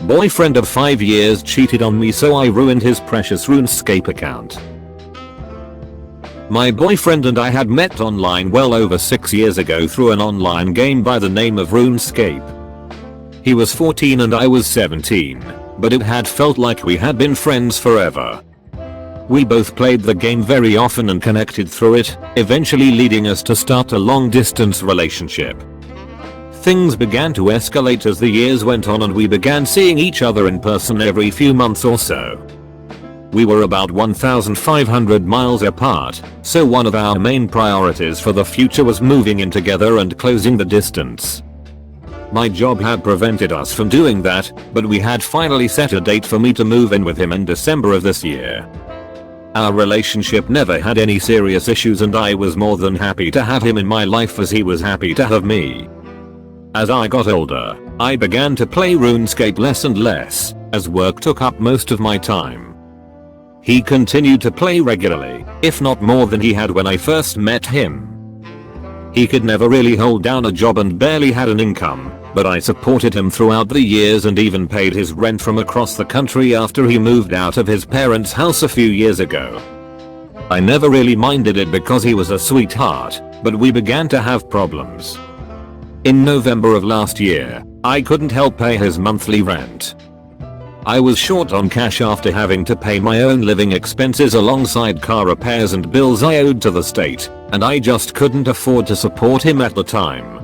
Boyfriend of 5 years cheated on me, so I ruined his precious RuneScape account. My boyfriend and I had met online well over 6 years ago through an online game by the name of RuneScape. He was 14 and I was 17, but it had felt like we had been friends forever. We both played the game very often and connected through it, eventually leading us to start a long-distance relationship. Things began to escalate as the years went on and we began seeing each other in person every few months or so. We were about 1,500 miles apart, so one of our main priorities for the future was moving in together and closing the distance. My job had prevented us from doing that, but we had finally set a date for me to move in with him in December of this year. Our relationship never had any serious issues and I was more than happy to have him in my life as he was happy to have me. As I got older, I began to play RuneScape less and less, as work took up most of my time. He continued to play regularly, if not more than he had when I first met him. He could never really hold down a job and barely had an income, but I supported him throughout the years and even paid his rent from across the country after he moved out of his parents' house a few years ago. I never really minded it because he was a sweetheart, but we began to have problems. In November of last year, I couldn't help pay his monthly rent. I was short on cash after having to pay my own living expenses alongside car repairs and bills I owed to the state, and I just couldn't afford to support him at the time.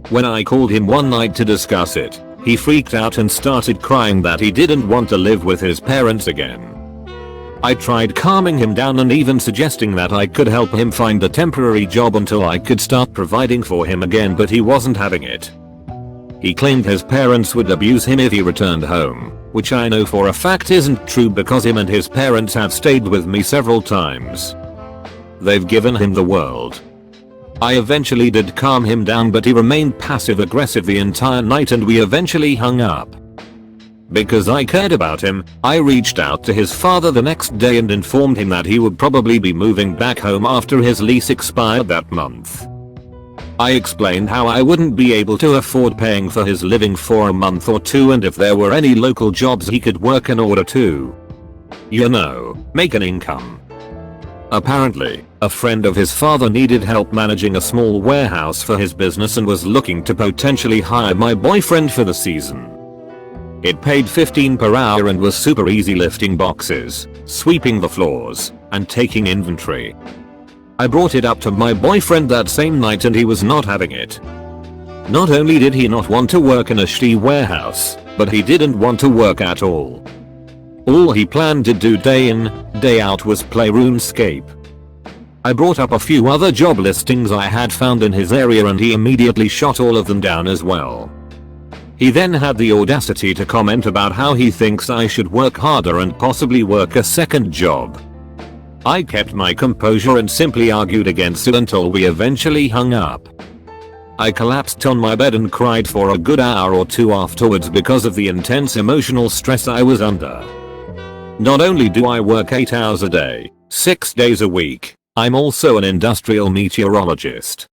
When I called him one night to discuss it, he freaked out and started crying that he didn't want to live with his parents again. I tried calming him down and even suggesting that I could help him find a temporary job until I could start providing for him again, but he wasn't having it. He claimed his parents would abuse him if he returned home, which I know for a fact isn't true because him and his parents have stayed with me several times. They've given him the world. I eventually did calm him down, but he remained passive aggressive the entire night and we eventually hung up. Because I cared about him, I reached out to his father the next day and informed him that he would probably be moving back home after his lease expired that month. I explained how I wouldn't be able to afford paying for his living for a month or two and if there were any local jobs he could work in order to, make an income. Apparently, a friend of his father needed help managing a small warehouse for his business and was looking to potentially hire my boyfriend for the season. It paid $15 per hour and was super easy lifting boxes, sweeping the floors, and taking inventory. I brought it up to my boyfriend that same night and he was not having it. Not only did he not want to work in a shitty warehouse, but he didn't want to work at all. All he planned to do day in, day out was play RuneScape. I brought up a few other job listings I had found in his area and he immediately shot all of them down as well. He then had the audacity to comment about how he thinks I should work harder and possibly work a second job. I kept my composure and simply argued against it until we eventually hung up. I collapsed on my bed and cried for a good hour or two afterwards because of the intense emotional stress I was under. Not only do I work 8 hours a day, 6 days a week, I'm also an industrial meteorologist.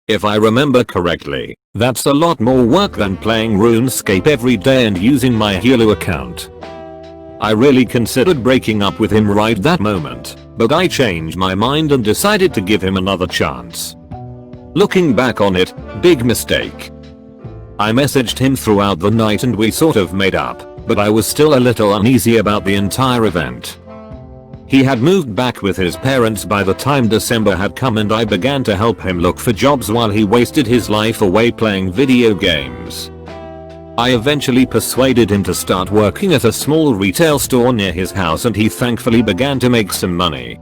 If I remember correctly, that's a lot more work than playing RuneScape every day and using my Hulu account. I really considered breaking up with him right that moment, but I changed my mind and decided to give him another chance. Looking back on it, big mistake. I messaged him throughout the night and we sort of made up, but I was still a little uneasy about the entire event. He had moved back with his parents by the time December had come and I began to help him look for jobs while he wasted his life away playing video games. I eventually persuaded him to start working at a small retail store near his house and he thankfully began to make some money.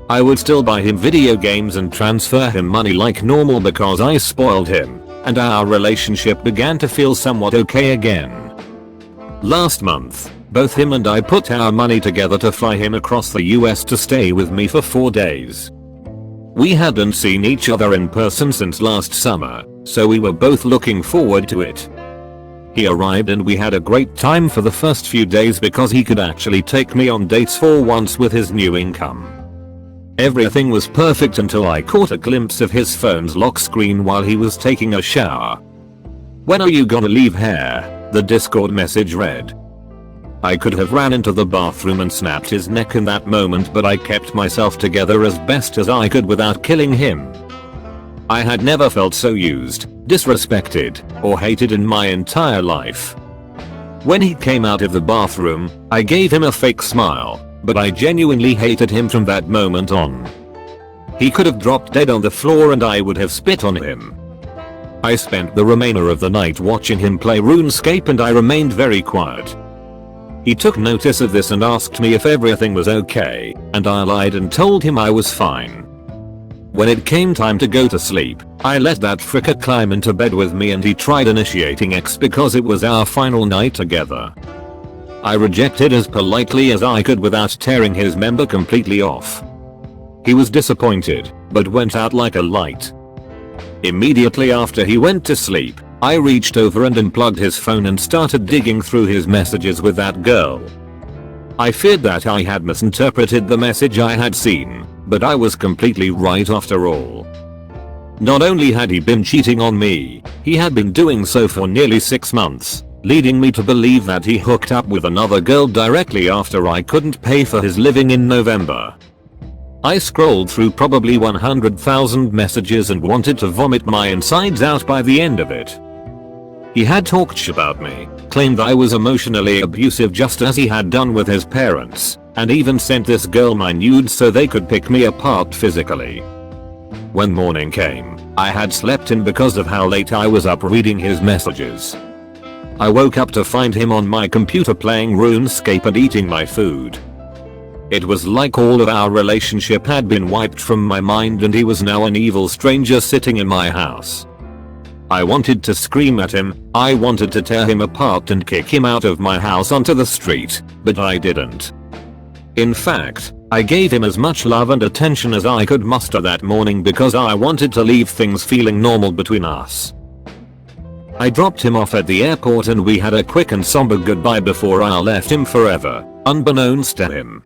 I would still buy him video games and transfer him money like normal because I spoiled him, and our relationship began to feel somewhat okay again. Last month, both him and I put our money together to fly him across the US to stay with me for 4 days. We hadn't seen each other in person since last summer, so we were both looking forward to it. He arrived and we had a great time for the first few days because he could actually take me on dates for once with his new income. Everything was perfect until I caught a glimpse of his phone's lock screen while he was taking a shower. "When are you gonna leave here?" The Discord message read, "I could have ran into the bathroom and snapped his neck in that moment, but I kept myself together as best as I could without killing him. I had never felt so used, disrespected, or hated in my entire life." When he came out of the bathroom, I gave him a fake smile, but I genuinely hated him from that moment on. He could have dropped dead on the floor and I would have spit on him. I spent the remainder of the night watching him play RuneScape and I remained very quiet. He took notice of this and asked me if everything was okay, and I lied and told him I was fine. When it came time to go to sleep, I let that fricker climb into bed with me and he tried initiating X because it was our final night together. I rejected as politely as I could without tearing his member completely off. He was disappointed, but went out like a light. Immediately after he went to sleep, I reached over and unplugged his phone and started digging through his messages with that girl. I feared that I had misinterpreted the message I had seen, but I was completely right after all. Not only had he been cheating on me, he had been doing so for nearly 6 months, leading me to believe that he hooked up with another girl directly after I couldn't pay for his living in November. I scrolled through probably 100,000 messages and wanted to vomit my insides out by the end of it. He had talked shit about me, claimed I was emotionally abusive just as he had done with his parents, and even sent this girl my nudes so they could pick me apart physically. When morning came, I had slept in because of how late I was up reading his messages. I woke up to find him on my computer playing RuneScape and eating my food. It was like all of our relationship had been wiped from my mind and he was now an evil stranger sitting in my house. I wanted to scream at him, I wanted to tear him apart and kick him out of my house onto the street, but I didn't. In fact, I gave him as much love and attention as I could muster that morning because I wanted to leave things feeling normal between us. I dropped him off at the airport and we had a quick and somber goodbye before I left him forever, unbeknownst to him.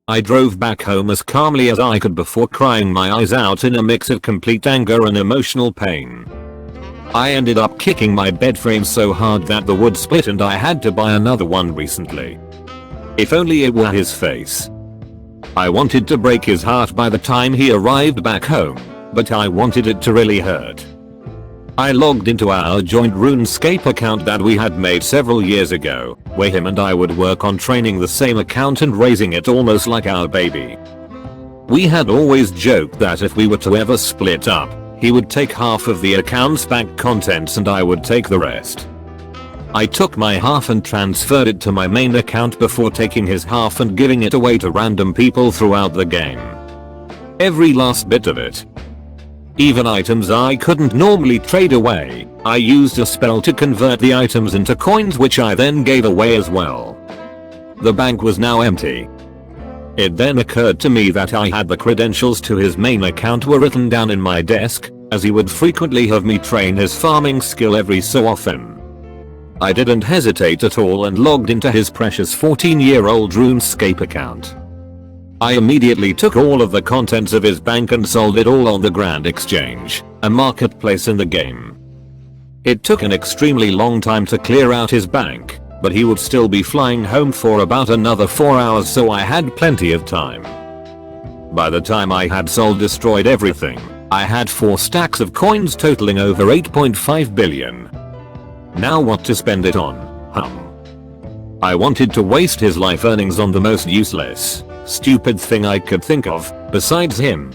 I drove back home as calmly as I could before crying my eyes out in a mix of complete anger and emotional pain. I ended up kicking my bed frame so hard that the wood split and I had to buy another one recently. If only it were his face. I wanted to break his heart by the time he arrived back home, but I wanted it to really hurt. I logged into our joint RuneScape account that we had made several years ago, where him and I would work on training the same account and raising it almost like our baby. We had always joked that if we were to ever split up, he would take half of the account's back contents and I would take the rest. I took my half and transferred it to my main account before taking his half and giving it away to random people throughout the game. Every last bit of it. Even items I couldn't normally trade away, I used a spell to convert the items into coins which I then gave away as well. The bank was now empty. It then occurred to me that I had the credentials to his main account were written down in my desk, as he would frequently have me train his farming skill every so often. I didn't hesitate at all and logged into his precious 14-year-old RuneScape account. I immediately took all of the contents of his bank and sold it all on the Grand Exchange, a marketplace in the game. It took an extremely long time to clear out his bank, but he would still be flying home for about another 4 hours, so I had plenty of time. By the time I had destroyed everything, I had 4 stacks of coins totaling over 8.5 billion. Now what to spend it on? I wanted to waste his life earnings on the most useless, stupid thing I could think of, besides him.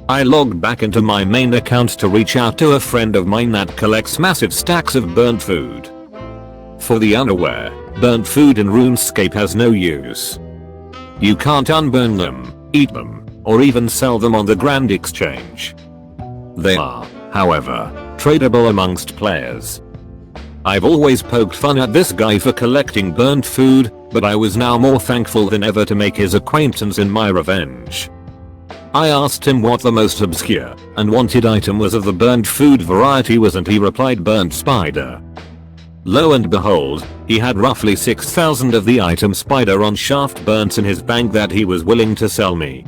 I logged back into my main account to reach out to a friend of mine that collects massive stacks of burnt food. For the unaware, burnt food in RuneScape has no use. You can't unburn them, eat them, or even sell them on the Grand Exchange. They are, however, tradable amongst players. I've always poked fun at this guy for collecting burnt food, but I was now more thankful than ever to make his acquaintance in my revenge. I asked him what the most obscure and wanted item was of the burnt food variety was, and he replied burnt spider. Lo and behold, he had roughly 6,000 of the item spider on shaft burns in his bank that he was willing to sell me.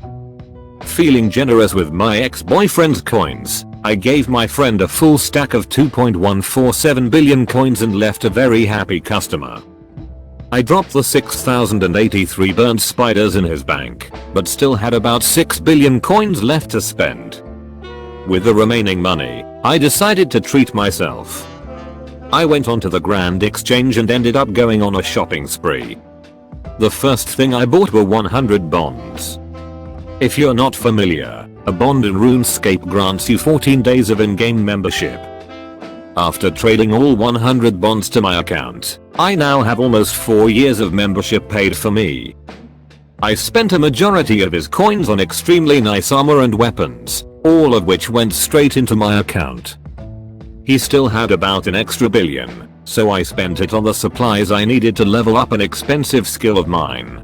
Feeling generous with my ex-boyfriend's coins, I gave my friend a full stack of 2.147 billion coins and left a very happy customer. I dropped the 6,083 burnt spiders in his bank, but still had about 6 billion coins left to spend. With the remaining money, I decided to treat myself. I went onto the Grand Exchange and ended up going on a shopping spree. The first thing I bought were 100 bonds. If you're not familiar, a bond in RuneScape grants you 14 days of in-game membership. After trading all 100 bonds to my account, I now have almost 4 years of membership paid for me. I spent a majority of his coins on extremely nice armor and weapons, all of which went straight into my account. He still had about an extra billion, so I spent it on the supplies I needed to level up an expensive skill of mine.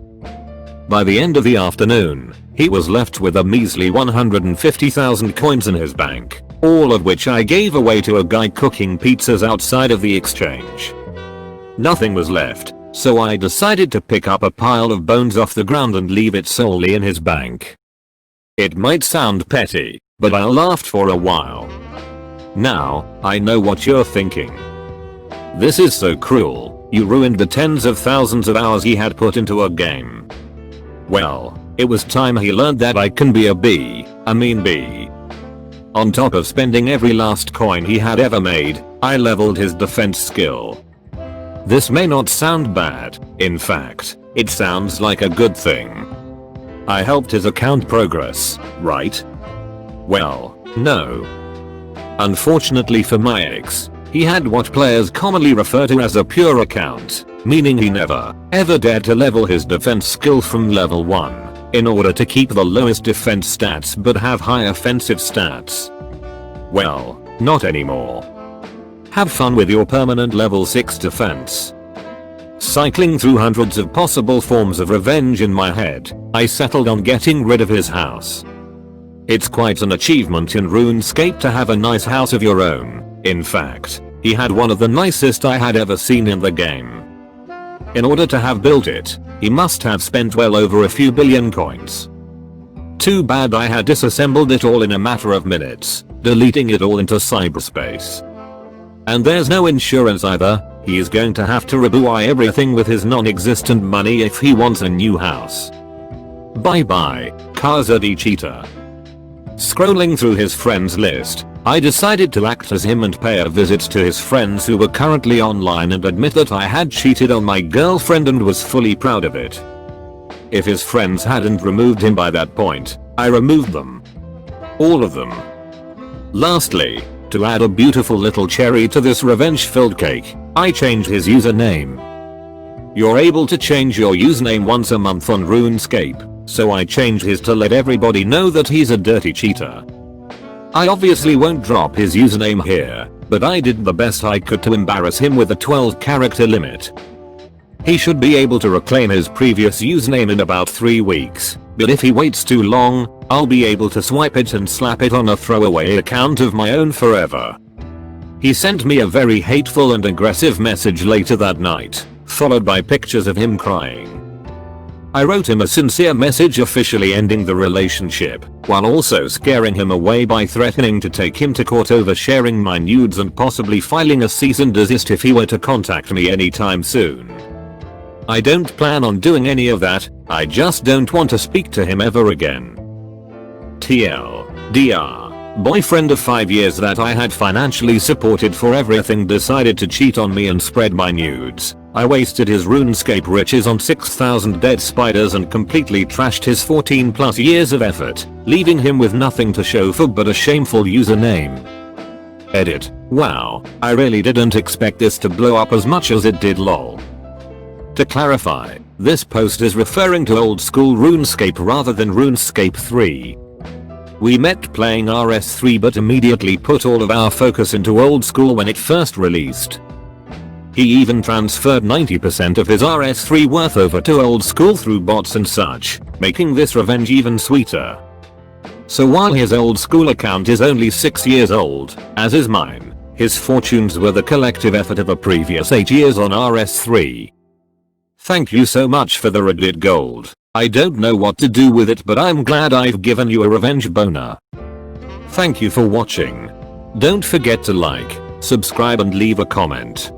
By the end of the afternoon, he was left with a measly 150,000 coins in his bank, all of which I gave away to a guy cooking pizzas outside of the exchange. Nothing was left, so I decided to pick up a pile of bones off the ground and leave it solely in his bank. It might sound petty, but I laughed for a while. Now, I know what you're thinking. This is so cruel, you ruined the tens of thousands of hours he had put into a game. Well, it was time he learned that I can be a mean bee. On top of spending every last coin he had ever made, I leveled his defense skill. This may not sound bad, in fact, it sounds like a good thing. I helped his account progress, right? Well, no. Unfortunately for my ex, he had what players commonly refer to as a pure account, meaning he never, ever dared to level his defense skill from level 1, in order to keep the lowest defense stats but have high offensive stats. Well, not anymore. Have fun with your permanent level 6 defense. Cycling through hundreds of possible forms of revenge in my head, I settled on getting rid of his house. It's quite an achievement in RuneScape to have a nice house of your own. In fact, he had one of the nicest I had ever seen in the game. In order to have built it, he must have spent well over a few billion coins. Too bad I had disassembled it all in a matter of minutes, deleting it all into cyberspace. And there's no insurance either, he is going to have to rebuy everything with his non-existent money if he wants a new house. Bye bye, Kazadi Cheetah. Scrolling through his friends list, I decided to act as him and pay a visit to his friends who were currently online and admit that I had cheated on my girlfriend and was fully proud of it. If his friends hadn't removed him by that point, I removed them. All of them. Lastly, to add a beautiful little cherry to this revenge-filled cake, I changed his username. You're able to change your username once a month on RuneScape. So I changed his to let everybody know that he's a dirty cheater. I obviously won't drop his username here, but I did the best I could to embarrass him with a 12-character limit. He should be able to reclaim his previous username in about 3 weeks, but if he waits too long, I'll be able to swipe it and slap it on a throwaway account of my own forever. He sent me a very hateful and aggressive message later that night, followed by pictures of him crying. I wrote him a sincere message officially ending the relationship, while also scaring him away by threatening to take him to court over sharing my nudes and possibly filing a cease and desist if he were to contact me anytime soon. I don't plan on doing any of that, I just don't want to speak to him ever again. TLDR, boyfriend of 5 years that I had financially supported for everything decided to cheat on me and spread my nudes. I wasted his RuneScape riches on 6,000 dead spiders and completely trashed his 14+ years of effort, leaving him with nothing to show for but a shameful username. Edit. Wow, I really didn't expect this to blow up as much as it did lol. To clarify, this post is referring to old school RuneScape rather than RuneScape 3. We met playing RS3 but immediately put all of our focus into old school when it first released. He even transferred 90% of his RS3 worth over to old school through bots and such, making this revenge even sweeter. So while his old school account is only 6 years old, as is mine, his fortunes were the collective effort of a previous 8 years on RS3. Thank you so much for the Reddit gold. I don't know what to do with it but I'm glad I've given you a revenge boner. Thank you for watching. Don't forget to like, subscribe and leave a comment.